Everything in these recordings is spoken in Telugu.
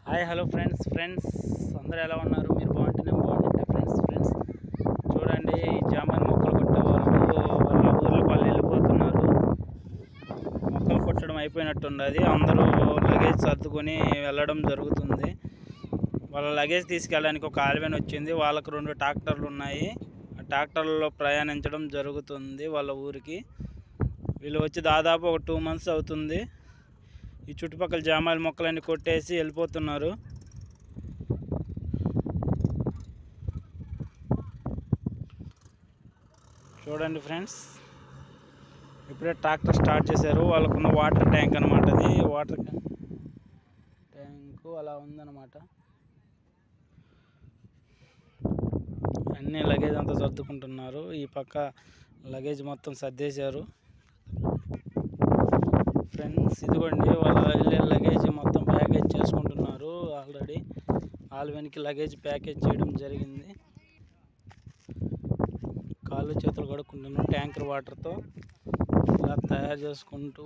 హాయ్ హలో ఫ్రెండ్స్ అందరూ ఎలా ఉన్నారు? మీరు బాగుంటే నేను బాగుంటే ఫ్రెండ్స్ చూడండి, ఈ జామాయిలు మొక్కలు కొట్టే వాళ్ళ ఊర్లకు వాళ్ళు వెళ్ళిపోతున్నారు. మొక్కలు కొట్టడం అయిపోయినట్టున్నది. అందరూ లగేజ్ సర్దుకొని వెళ్ళడం జరుగుతుంది. వాళ్ళ లగేజ్ తీసుకెళ్ళడానికి ఒక ఆల్వెన్ వచ్చింది. వాళ్ళకు 2 ట్రాక్టర్లు ఉన్నాయి. ఆ ట్రాక్టర్లలో ప్రయాణించడం జరుగుతుంది వాళ్ళ ఊరికి. వీళ్ళు వచ్చి దాదాపు ఒక 2 months అవుతుంది. ఈ చుట్టుపక్కల జామాయిల మొక్కలన్నీ కొట్టేసి వెళ్ళిపోతున్నారు. చూడండి ఫ్రెండ్స్, ఇప్పుడే ట్రాక్టర్ స్టార్ట్ చేశారు. వాళ్ళకున్న వాటర్ ట్యాంక్ అనమాట, అది వాటర్ ట్యాంకు అలా ఉందన్నమాట. అన్నీ లగేజ్ అంతా సర్దుకుంటున్నారు. ఈ పక్క లగేజ్ మొత్తం సర్దేశారు. ఫ్రెండ్స్ ఇదిగోండి, వాళ్ళ వెళ్ళే లగేజ్ మొత్తం ప్యాకేజ్ చేసుకుంటున్నారు. ఆల్రెడీ ఆల్వెన్కి లగేజ్ ప్యాకేజ్ చేయడం జరిగింది. కాళ్ళు చేతులు కడుక్కుంటున్నారు ట్యాంకర్ వాటర్తో. ఇలా తయారు చేసుకుంటూ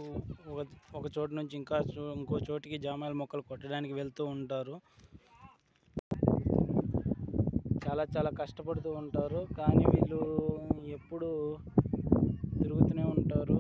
ఒక చోటు నుంచి ఇంకో చోటికి జామాయిల మొక్కలు కొట్టడానికి వెళ్తూ ఉంటారు. చాలా కష్టపడుతూ ఉంటారు, కానీ వీళ్ళు ఎప్పుడు తిరుగుతూనే ఉంటారు.